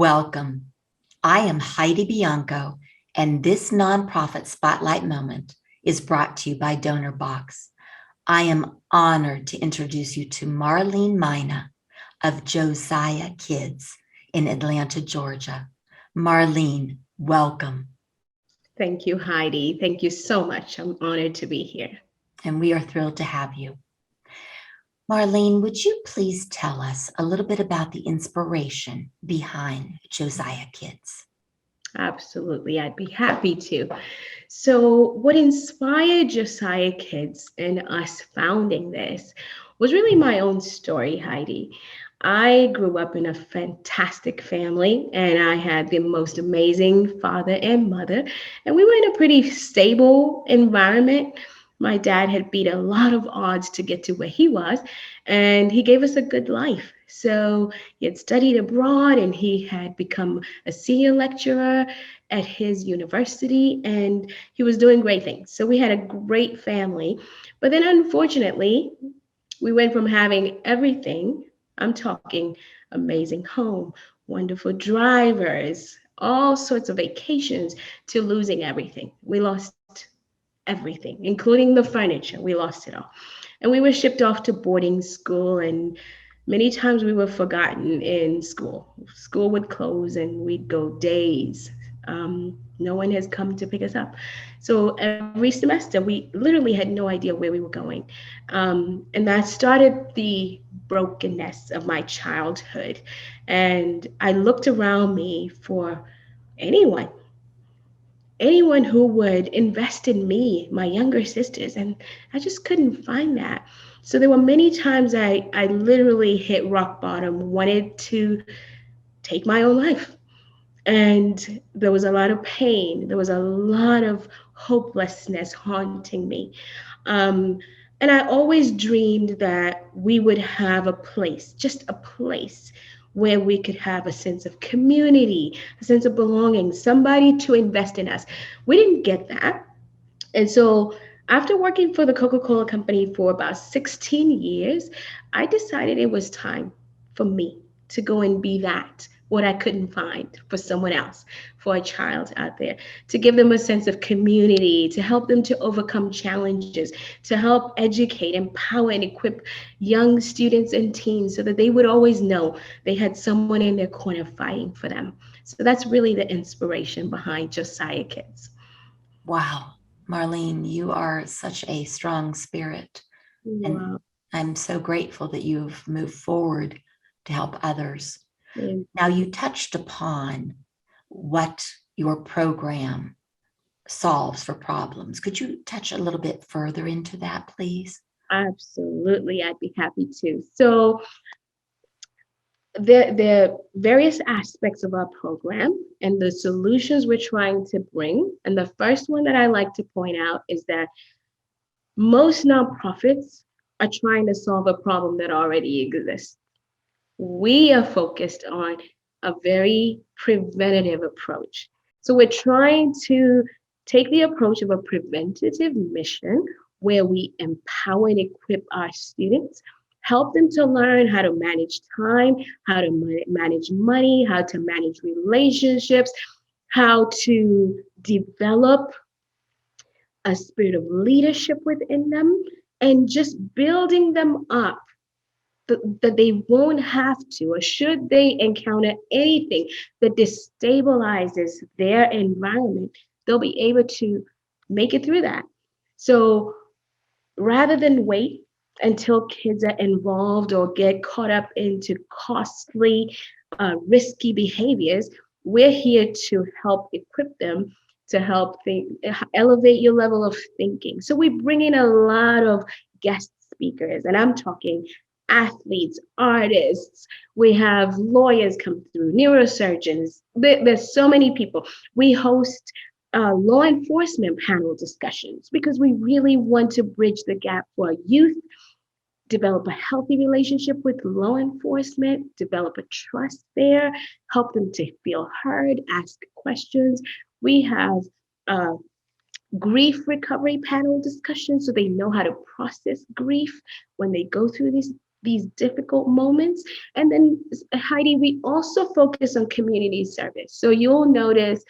Welcome. I am Heidi Bianco, and this nonprofit spotlight moment is brought to you by Donorbox. I am honored to introduce you to Marlene Mina of JosiahKids in Atlanta, Georgia. Marlene, welcome. Thank you, Heidi. Thank you so much. I'm honored to be here. And we are thrilled to have you. Marlene, would you please tell us a little bit about the inspiration behind JosiahKids? Absolutely, I'd be happy to. So, what inspired Josiah Kids and us founding this was really my own story, Heidi. I grew up in a fantastic family and I had the most amazing father and mother, and we were in a pretty stable environment. My dad had beat a lot of odds to get to where he was, and he gave us a good life. So, he had studied abroad and he had become a senior lecturer at his university, and he was doing great things. So we had a great family. But then unfortunately, we went from having everything, I'm talking amazing home, wonderful drivers, all sorts of vacations, to losing everything. We lost everything, including the furniture. We lost it all. And we were shipped off to boarding school, and many times we were forgotten in school. School would close and we'd go days. No one has come to pick us up. So every semester, we literally had no idea where we were going. And that started the brokenness of my childhood. And I looked around me for anyone anyone who would invest in me, my younger sisters, and I just couldn't find that. So there were many times I literally hit rock bottom, wanted to take my own life. And there was a lot of pain, there was a lot of hopelessness haunting me. Um, and I always dreamed that we would have a place, just a place where we could have a sense of community, a sense of belonging, somebody to invest in us. We didn't get that. And so, after working for the Coca Cola Company for about 16 years, I decided it was time for me to go and be that, what I couldn't find for someone else, for a child out there, to give them a sense of community, to help them to overcome challenges, to help educate, empower, and equip young students and teens so that they would always know they had someone in their corner fighting for them. So that's really the inspiration behind Josiah Kids. Wow, Marlene, you are such a strong spirit. And Wow. I'm so grateful that you've moved forward to help others. Yeah. Now, you touched upon what your program solves for problems. Could you touch a little bit further into that, please? Absolutely, I'd be happy to. So the various aspects of our program and the solutions we're trying to bring. And the first one that I like to point out is that most nonprofits are trying to solve a problem that already exists. We are focused on a very preventative approach. So we're trying to take the approach of a preventative mission where we empower and equip our students, help them to learn how to manage time, how to manage money, how to manage relationships, how to develop a spirit of leadership within them, and just building them up that they won't have to, or should they encounter anything that destabilizes their environment, they'll be able to make it through that. So rather than wait until kids are involved or get caught up into costly, risky behaviors, we're here to help equip them to help elevate your level of thinking. So we bring in a lot of guest speakers, and I'm talking athletes, artists. We have lawyers come through, neurosurgeons. There's so many people. We host law enforcement panel discussions because we really want to bridge the gap for youth, develop a healthy relationship with law enforcement, develop a trust there, help them to feel heard, ask questions. We have uh, grief recovery panel discussions so they know how to process grief when they go through these these difficult moments. And then, Heidi, we also focus on community service. So you'll notice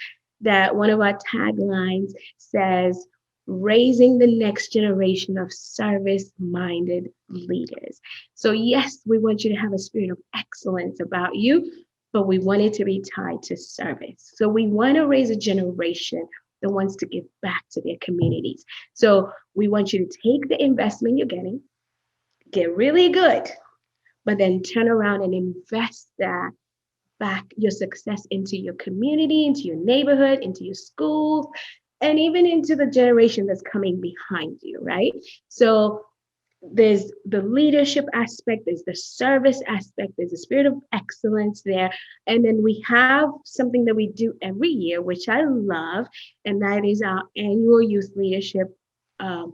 that one of our taglines says, raising the next generation of service minded leaders. So, yes, we want you to have a spirit of excellence about you, but we want it to be tied to service. So, we want to raise a generation that wants to give back to their communities. So, we want you to take the investment you're getting, get really good, but then turn around and invest that back, your success, into your community, into your neighborhood, into your schools, and even into the generation that's coming behind you, right? So there's the leadership aspect, there's the service aspect, there's the spirit of excellence there. And then we have something that we do every year, which I love, and that is our annual youth leadership um,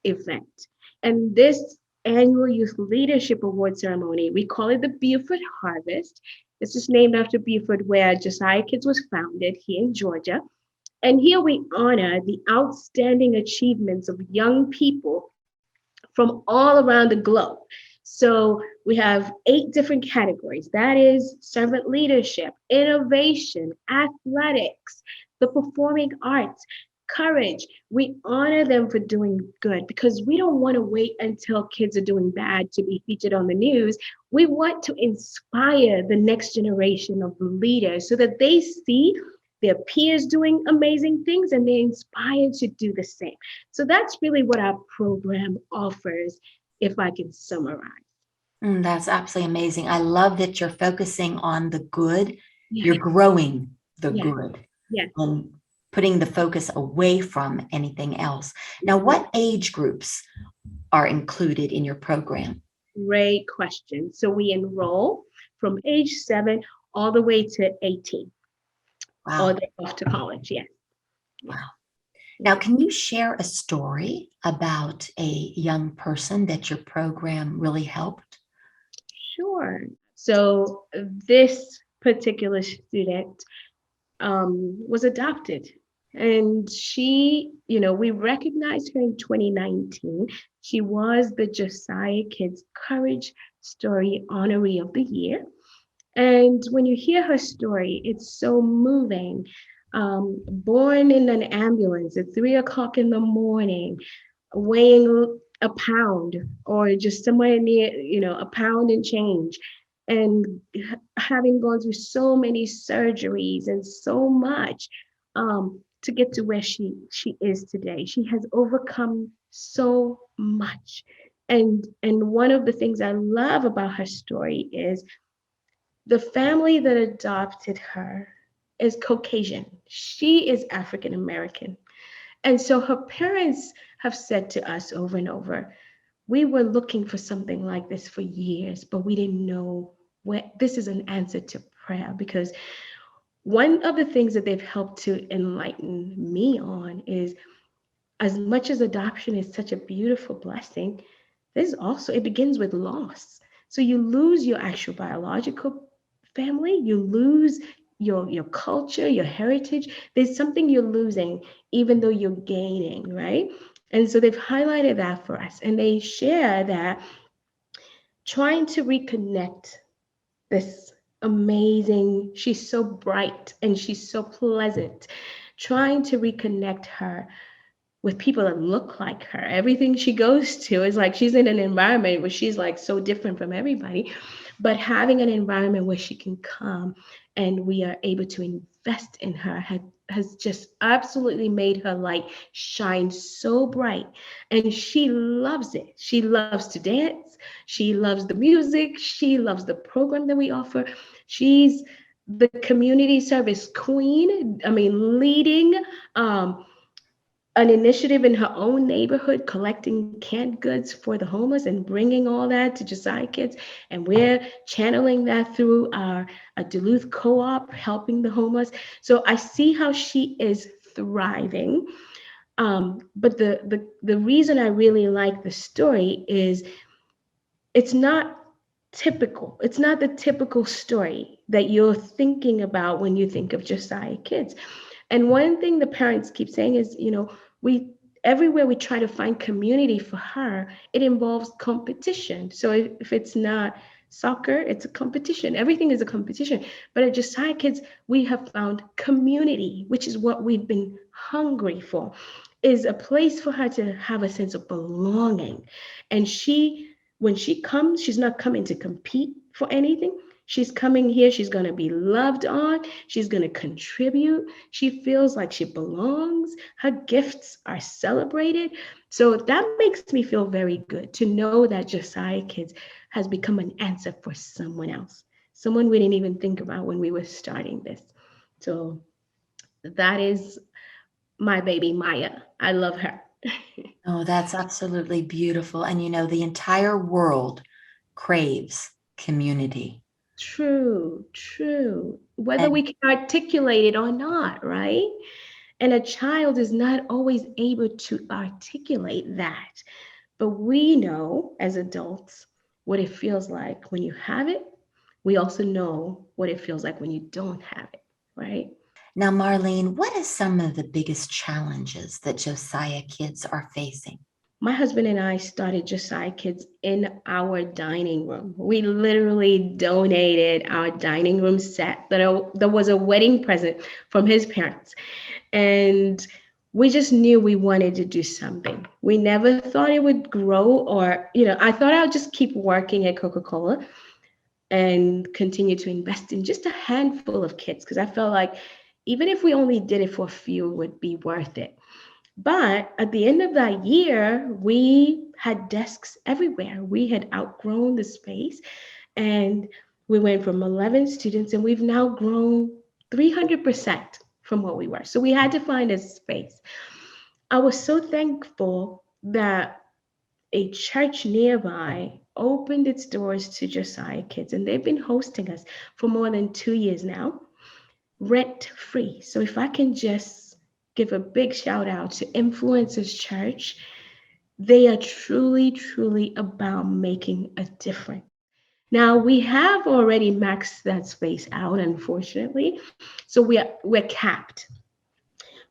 event. And this annual youth leadership award ceremony, we call it the Beaufort Harvest. It's just named after Beaufort, where Josiah Kids was founded here in Georgia. And here we honor the outstanding achievements of young people from all around the globe. So we have 8 different categories. That is servant leadership, innovation, athletics, the performing arts, courage. We honor them for doing good because we don't want to wait until kids are doing bad to be featured on the news. We want to inspire the next generation of leaders so that they see their peers doing amazing things and they're inspired to do the same. So that's really what our program offers, if I can summarize. That's absolutely amazing. I love that you're focusing on the good. Yes, You're growing the yes, good yes. and putting the focus away from anything else. Now, Mhm. what age groups are included in your program? Great question. So we enroll from age 7 all the way to 18, or Wow. they're off to college. Yes, yes, Wow. Now, yes. can you share a story about a young person that your program really helped? Sure. So this particular student was adopted. And she, we recognized her in 2019. She was the Josiah Kids Courage Story Honoree of the Year. And when you hear her story, it's so moving. Born in an ambulance at 3 o'clock in the morning, weighing a pound or just somewhere near, a pound and change, and having gone through so many surgeries and so much to get to where she is today. She has overcome so much. And one of the things I love about her story is the family that adopted her is Caucasian. She is African American. And so her parents have said to us over and over, we were looking for something like this for years, but we didn't know what this is an answer to prayer. Because one of the things that they've helped to enlighten me on is, as much as adoption is such a beautiful blessing, there's also, it begins with loss. So you lose your actual biological family, you lose your culture, your heritage. There's something you're losing, even though you're gaining, right? And so they've highlighted that for us. And they share that trying to reconnect this amazing, she's so bright and she's so pleasant, trying to reconnect her with people that look like her. Everything she goes to is like she's in an environment where she's like so different from everybody, but having an environment where she can come and we are able to invest in her has just absolutely made her light shine so bright. And she loves it. She loves to dance. She loves the music. She loves the program that we offer. She's the community service queen. I mean, leading. An initiative in her own neighborhood collecting canned goods for the homeless and bringing all that to Josiah Kids. And we're channeling that through our Duluth co-op, helping the homeless. So I see how she is thriving. But the reason I really like the story is it's not typical. It's not the typical story that you're thinking about when you think of Josiah Kids. And one thing the parents keep saying is, we everywhere we try to find community for her, it involves competition. So if it's not soccer, it's a competition. Everything is a competition. But at Josiah Kids, we have found community, which is what we've been hungry for, is a place for her to have a sense of belonging. And when she comes, she's not coming to compete for anything. She's coming here, she's going to be loved on, she's going to contribute. She feels like she belongs. Her gifts are celebrated. So that makes me feel very good to know that Josiah Kids has become an answer for someone else, someone we didn't even think about when we were starting this. So that is my baby Maya. I love her. Oh, that's absolutely beautiful. And the entire world craves community. True, true. Whether And we can articulate it or not, right? And a child is not always able to articulate that. But we know as adults what it feels like when you have it. We also know what it feels like when you don't have it, right? now, Marlene, what are some of the biggest challenges that Josiah kids are facing? My husband and I started Josiah Kids in our dining room. We literally donated our dining room set that was a wedding present from his parents. And we just knew we wanted to do something. We never thought it would grow, or, I thought I would just keep working at Coca Cola and continue to invest in just a handful of kids because I felt like even if we only did it for a few, it would be worth it. But at the end of that year, we had desks everywhere. We had outgrown the space and we went from 11 students and we've now grown 300% from what we were. So we had to find a space. I was so thankful that a church nearby opened its doors to Josiah Kids, and they've been hosting us for more than 2 years now, rent free. So if I can just give a big shout out to Influencers Church, they are truly, truly about making a difference. Now we have already maxed that space out, unfortunately. So we're capped.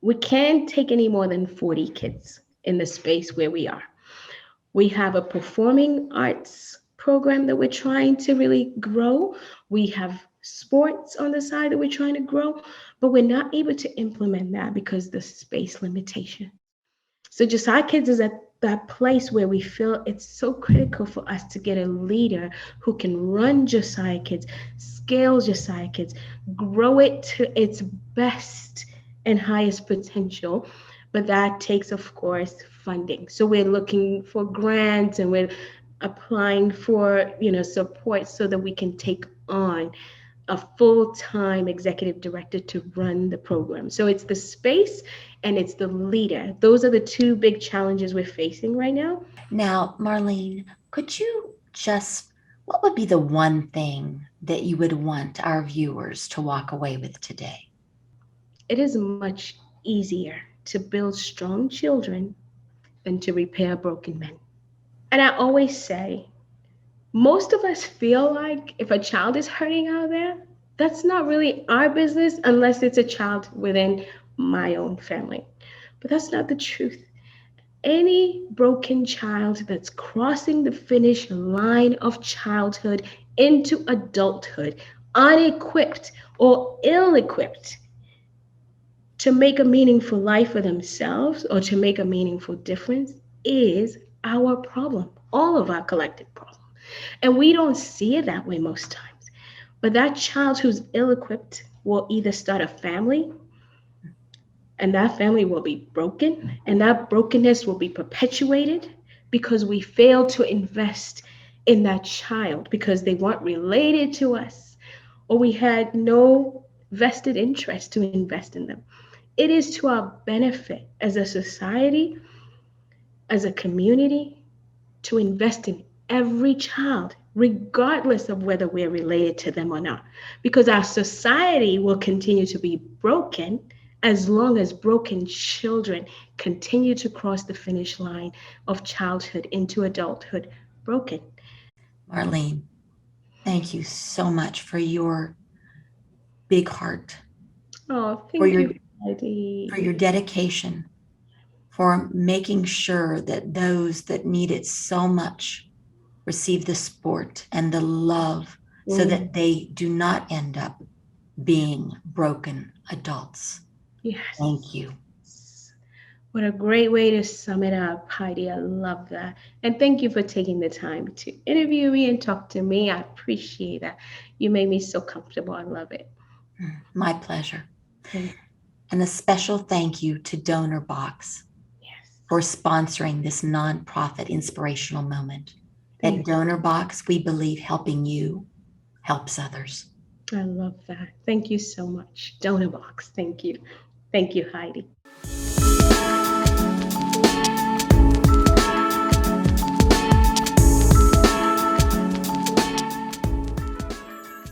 We can't take any more than 40 kids in the space where we are. We have a performing arts program that we're trying to really grow. We have sports on the side that we're trying to grow, but we're not able to implement that because the space limitation. So Josiah Kids is at that place where we feel it's so critical for us to get a leader who can run Josiah Kids, scale Josiah Kids, grow it to its best and highest potential. But that takes, of course, funding. So we're looking for grants and we're applying for, support so that we can take on a full-time executive director to run the program. So it's the space and it's the leader. Those are the two big challenges we're facing right now. Now, Marlene, could you what would be the one thing that you would want our viewers to walk away with today? It is much easier to build strong children than to repair broken men. And I always say, most of us feel like if a child is hurting out there, that's not really our business unless it's a child within my own family. But that's not the truth. Any broken child that's crossing the finish line of childhood into adulthood, unequipped or ill equipped to make a meaningful life for themselves or to make a meaningful difference, is our problem, all of our collective problem. And we don't see it that way most times. But that child who's ill equipped will either start a family and that family will be broken, and that brokenness will be perpetuated because we failed to invest in that child because they weren't related to us or we had no vested interest to invest in them. It is to our benefit as a society, as a community, to invest in every child, regardless of whether we're related to them or not. Because our society will continue to be broken as long as broken children continue to cross the finish line of childhood into adulthood broken. Marlene, thank you so much for your big heart, Oh, for thank your you, Heidi. dedication, for making sure that those that need it so much receive the support and the love so Mm, that they do not end up being broken adults. Thank yes. you. What a great way to sum it up, Heidi. I love that. And thank you for taking the time to interview me and talk to me. I appreciate that. You made me so comfortable. I love it. My pleasure. Thank And a special thank you to Donorbox yes. for sponsoring this nonprofit inspirational moment. At Thank Donorbox, we believe helping you helps others. I love that. Thank you so much. Donor box. Thank you. Thank you, Heidi.